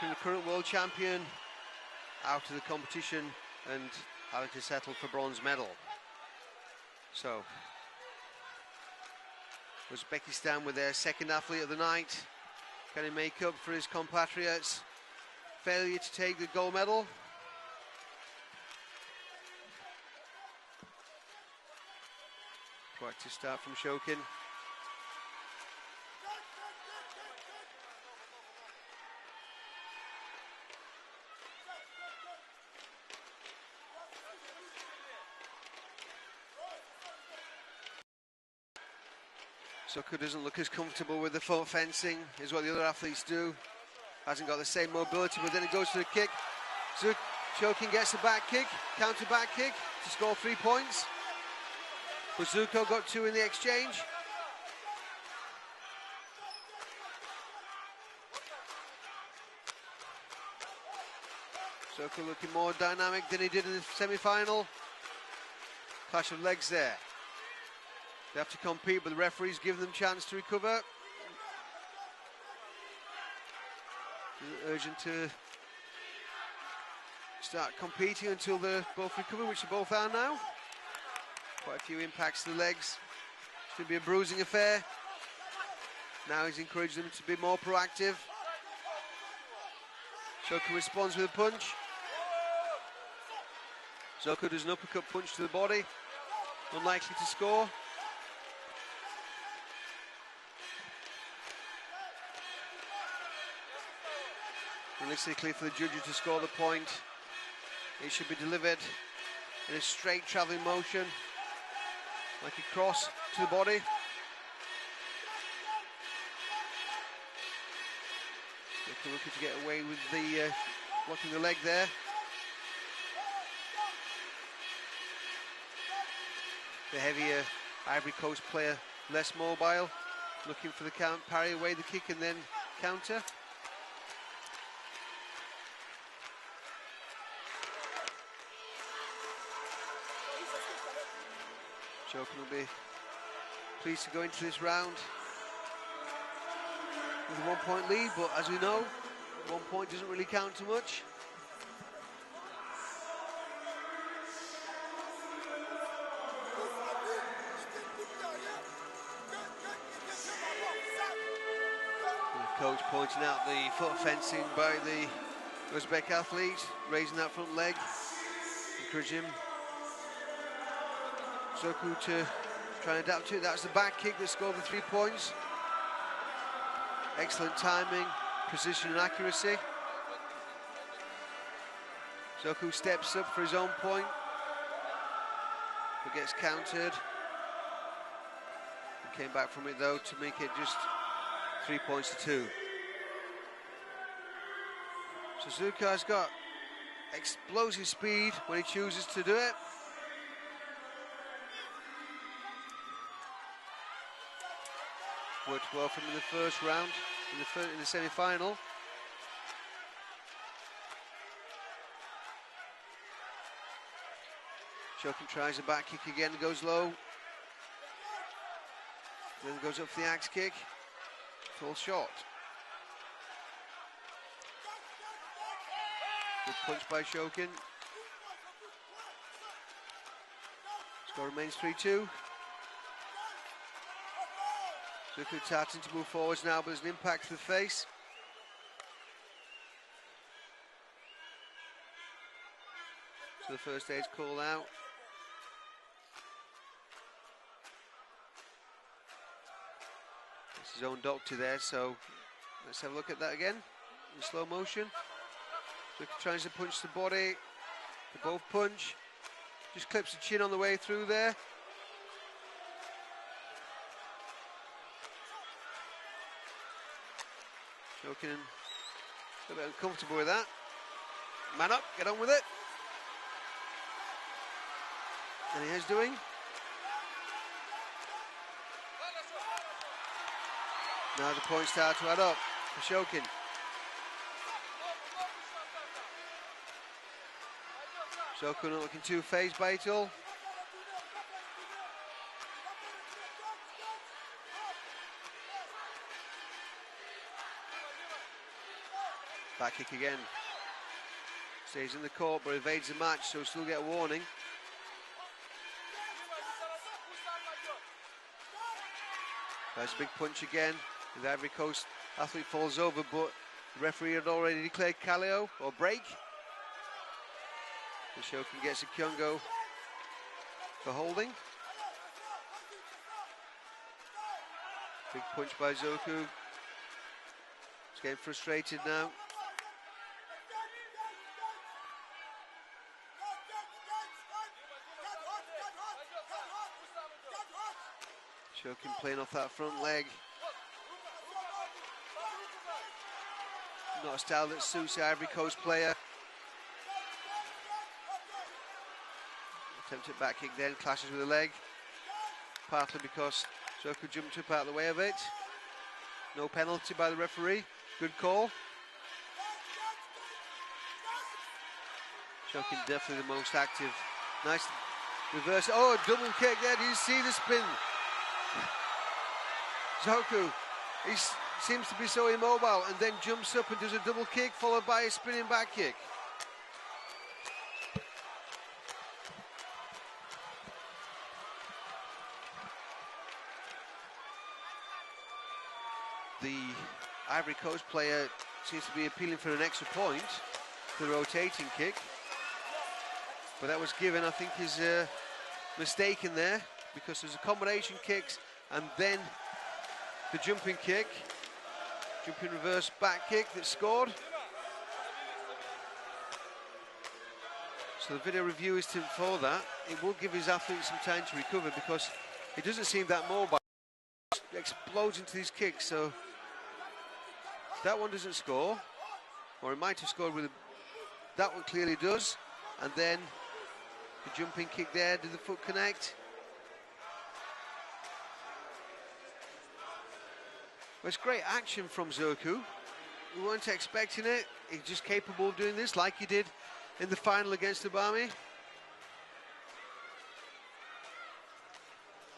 SHOKIN, the current world champion, out of the competition and having to settle for bronze medal. So, Uzbekistan with their second athlete of the night. Can he make up for his compatriots' failure to take the gold medal? Practice start from SHOKIN. ZOKOU doesn't look as comfortable with the foot fencing as what the other athletes do. Hasn't got the same mobility, but then it goes to the kick. SHOKIN gets a back kick, counter back kick to score 3 points. But ZOKOU got 2 in the exchange. ZOKOU looking more dynamic than he did in the semi-final. Clash of legs there. They have to compete, but the referees give them a chance to recover. Urgent to start competing until they're both recovered, which they both are now. Quite a few impacts to the legs. It's going to be a bruising affair. Now he's encouraged them to be more proactive. ZOKOU responds with a punch. ZOKOU does an uppercut punch to the body. Unlikely to score. Realistically, for the judges to score the point, it should be delivered in a straight travelling motion, like a cross to the body. ZOKOU looking to get away with the blocking the leg there. The heavier Ivory Coast player, less mobile, looking for the count, parry away the kick and then counter. SHOKIN will be pleased to go into this round with a 1 point lead, but as we know, 1 point doesn't really count too much. The coach pointing out the foot fencing by the Uzbek athlete, raising that front leg, encouraging him. ZOKOU to try and adapt to it. That's the back kick that scored the 3 points. Excellent timing, precision and accuracy. ZOKOU steps up for his own point, but gets countered. He came back from it though to make it just 3 points to 2. So ZOKOU has got explosive speed when he chooses to do it. Worked well from in the first round, in the semi-final. SHOKIN tries a back kick again, goes low. Then goes up for the axe kick. Full shot. Good punch by SHOKIN. Score remains 3-2. ZOKOU starting to move forwards now, but there's an impact to the face. So the first aid's called out. It's his own doctor there, so let's have a look at that again in slow motion. ZOKOU tries to punch the body. They both punch. Just clips the chin on the way through there. SHOKIN a bit uncomfortable with that. Man up, get on with it. And he is doing. Now the points start to add up for SHOKIN. ZOKOU not looking too phased by it all. Back kick again. Stays in the court but evades the match, so still get a warning. There's a big punch again. The Ivory Coast athlete falls over, but the referee had already declared Kaleo or break. The Shokin gets a Kyungo for holding. Big punch by ZOKOU. He's getting frustrated now. Shokin playing off that front leg. Not a style that suits the Ivory Coast player. Attempted back kick then, clashes with the leg. Partly because ZOKOU jumped up out of the way of it. No penalty by the referee. Good call. Shokin definitely the most active. Nice reverse. Oh, a double kick there. Did you see the spin? ZOKOU, he seems to be so immobile and then jumps up and does a double kick followed by a spinning back kick. The Ivory Coast player seems to be appealing for an extra point, the rotating kick. But that was given, I think, is a mistake in there because there's a combination kicks and then the jumping kick, jumping reverse back kick that scored. So the video review is for that. It will give his athlete some time to recover because he doesn't seem that mobile. He explodes into these kicks, so that one doesn't score, or he might have scored with that one clearly does, and then the jumping kick there, did the foot connect? Well, it's great action from ZOKOU. We weren't expecting it. He's just capable of doing this like he did in the final against Obami.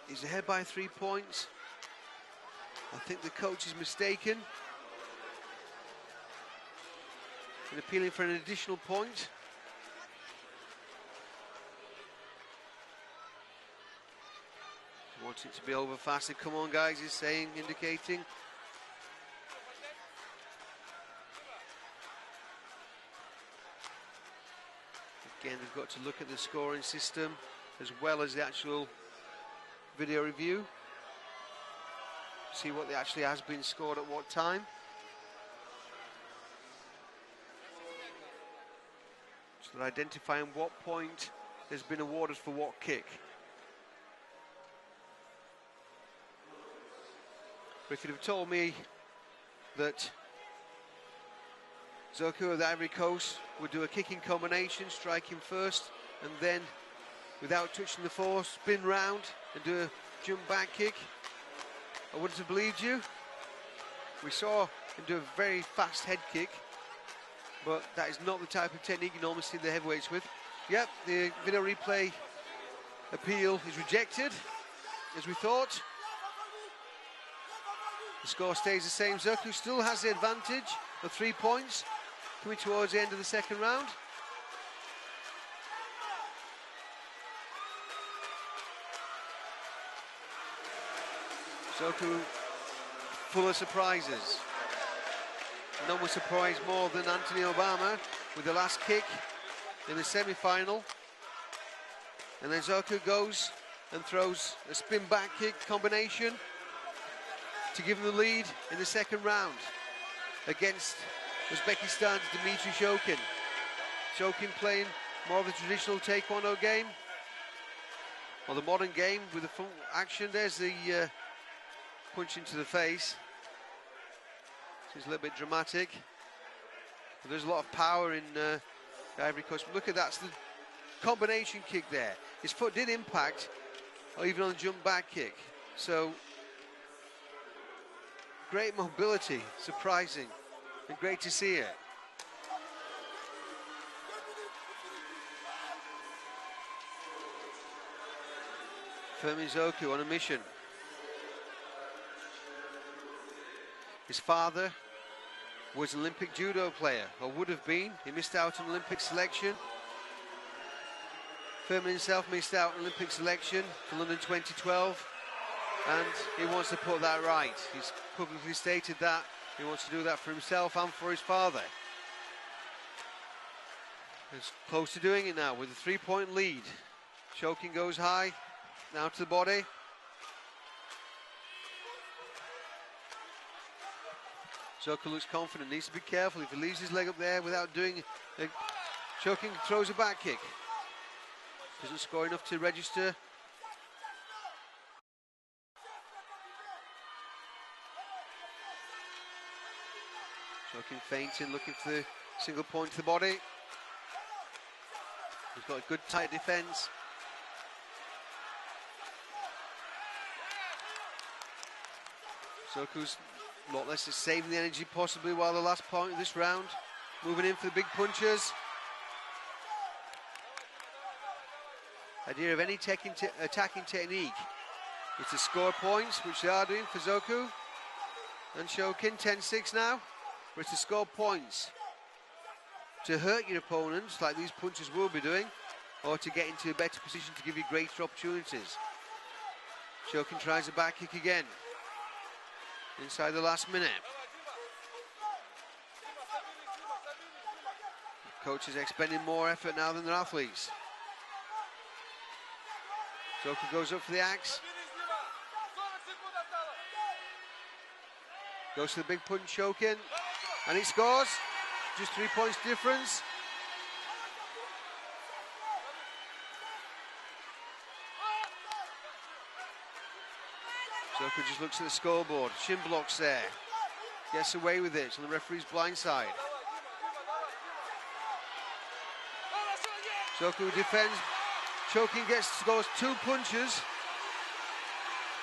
He's ahead by 3 points. I think the coach is mistaken in appealing for an additional point. He wants it to be over faster. Come on, guys, he's saying, indicating. Again, they've got to look at the scoring system as well as the actual video review. See what actually has been scored at what time. So they're identifying what point has been awarded for what kick. But if you'd have told me that ZOKOU of the Ivory Coast would do a kicking combination, striking first, and then, without touching the floor, spin round and do a jump back kick, I wouldn't have believed you. We saw him do a very fast head kick, but that is not the type of technique you normally see the heavyweights with. Yep, the video replay appeal is rejected, as we thought. The score stays the same. ZOKOU still has the advantage of 3 points coming towards the end of the second round. ZOKOU full of surprises. No one surprised more than Anthony Obama with the last kick in the semi-final. And then ZOKOU goes and throws a spin back kick combination to give him the lead in the second round against Uzbekistan's Dmitriy SHOKIN. SHOKIN playing more of the traditional Taekwondo game, or the modern game with the full action. There's the punch into the face. It's a little bit dramatic, but there's a lot of power in the Ivory Coast. Look at that, it's the combination kick there. His foot did impact, or even on the jump back kick. So great mobility, surprising, and great to see it. Firmin ZOKOU on a mission. His father was an Olympic judo player, or would have been. He missed out on Olympic selection. Firmin himself missed out on Olympic selection for London 2012, and he wants to put that right. He's publicly stated that he wants to do that for himself and for his father. He's close to doing it now with a 3-point lead. Shokin goes high, now to the body. ZOKOU looks confident, needs to be careful. If he leaves his leg up there without doing it, Shokin throws a back kick. Doesn't score enough to register. Shokin feinting, looking for the single point to the body. He's got a good tight defense. ZOKOU's a lot less is saving the energy possibly while the last point of this round. Moving in for the big punches. Idea of any attacking technique is to score points, which they are doing for ZOKOU and Shokin. 10-6 now, but it's to score points, to hurt your opponents like these punches will be doing, or to get into a better position to give you greater opportunities. Shokin tries a back kick again inside the last minute. The coach is expending more effort now than their athletes. ZOKOU goes up for the axe. Goes to the big punch, Shokin, and he scores. Just 3 points difference. ZOKOU just looks at the scoreboard. Shin blocks there. Gets away with it. It's on the referee's blind side. ZOKOU defends. Shokin scores 2 punches.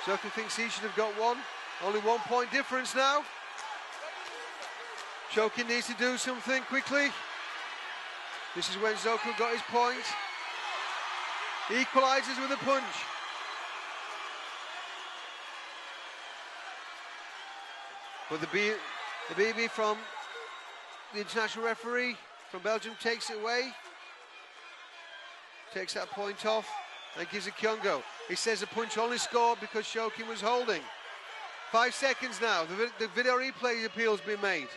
ZOKOU thinks he should have got one. Only 1 point difference now. Shokin needs to do something quickly. This is when ZOKOU got his point. He equalizes with a punch. But the BB from the international referee from Belgium takes it away. Takes that point off and gives it Kyungo. He says the punch only scored because Shokin was holding. 5 seconds now. The video replay appeal's been made.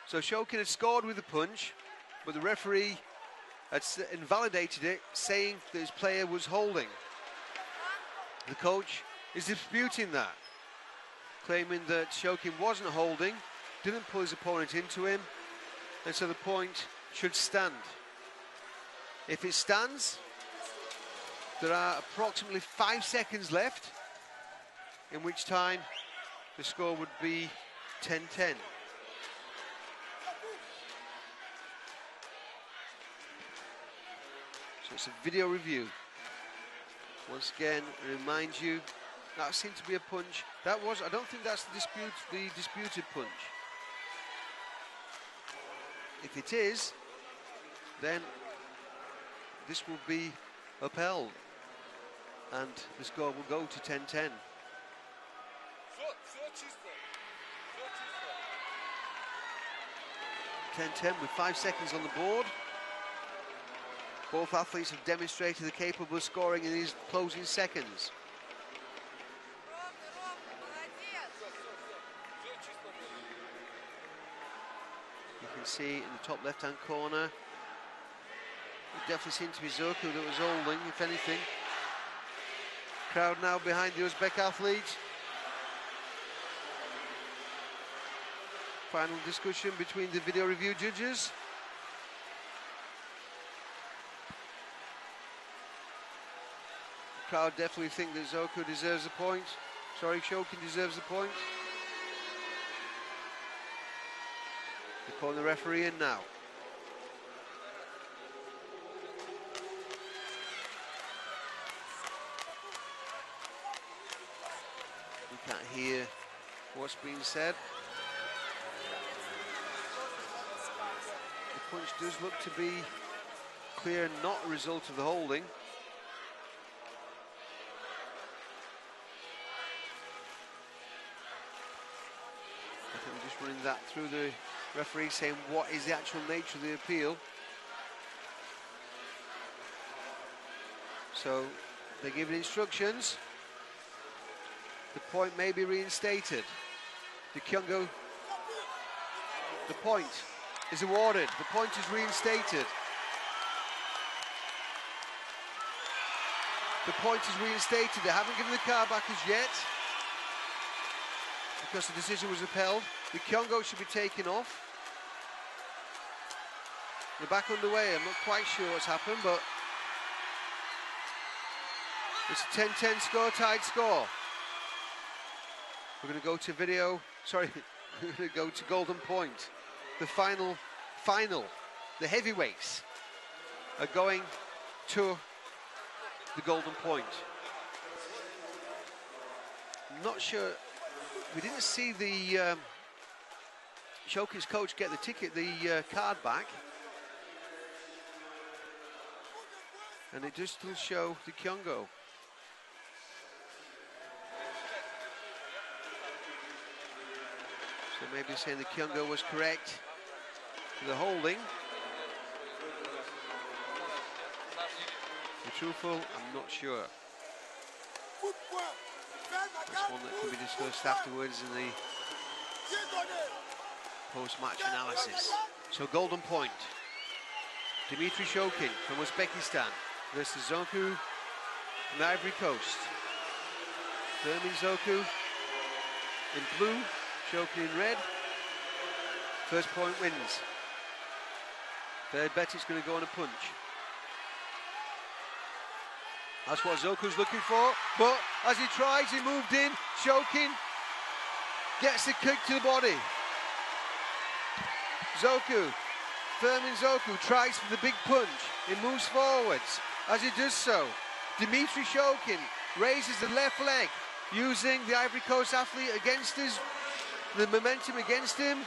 So Shokin had scored with the punch, but the referee had invalidated it, saying that his player was holding. The coach is disputing that, claiming that Shokin wasn't holding, didn't pull his opponent into him, and so the point should stand. If it stands, there are approximately 5 seconds left, in which time the score would be 10-10. So it's a video review. Once again, I remind you, that seemed to be a punch. That was, I don't think that's the disputed punch. If it is, then this will be upheld, and the score will go to 10-10. 10-10 with 5 seconds on the board. Both athletes have demonstrated they're capable of scoring in these closing seconds. You can see in the top left-hand corner, it definitely seemed to be ZOKOU that was holding, if anything. Crowd now behind the Uzbek athlete. Final discussion between the video review judges. The crowd definitely think that ZOKOU deserves a point. Sorry, Shokin deserves a point. They're calling the referee in now. We can't hear what's being said. The punch does look to be clear, not a result of the holding. that through the referee, saying what is the actual nature of the appeal. So they're giving instructions. The point may be reinstated. The Kyungo, the point is awarded. The point is reinstated. The point is reinstated. They haven't given the card back as yet because the decision was upheld. The Kyungo should be taken off. They're back underway. I'm not quite sure what's happened, but it's a 10-10 score, tied score. We're going to go to video, sorry, we're going to go to Golden Point. The final, the heavyweights are going to the Golden Point. I'm not sure, we didn't see the SHOKIN's coach get the ticket, the card back. And it does still show the Kyungo. So maybe saying the Kyungo was correct for the holding. The truthful, I'm not sure. That's one that can be discussed afterwards in the post-match analysis. So Golden Point. Dmitriy Shokin from Uzbekistan versus ZOKOU from the Ivory Coast. Firmin ZOKOU in blue, Shokin in red. First point wins. Third bet is going to go on a punch. That's what ZOKOU's looking for, but as he tries, he moved in. Shokin gets the kick to the body. Firmin ZOKOU tries for the big punch. He moves forwards. As he does so, Dmitriy Shokin raises the left leg, using the Ivory Coast athlete against the momentum against him.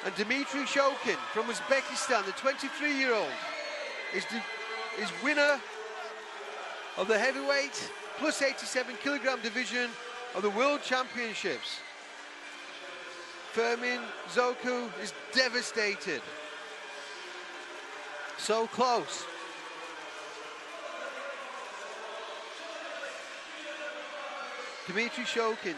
And Dmitriy Shokin from Uzbekistan, the 23-year-old, is winner of the heavyweight plus 87 kilogram division of the World Championships. Firmin ZOKOU is devastated. So close. Dmitriy Shokin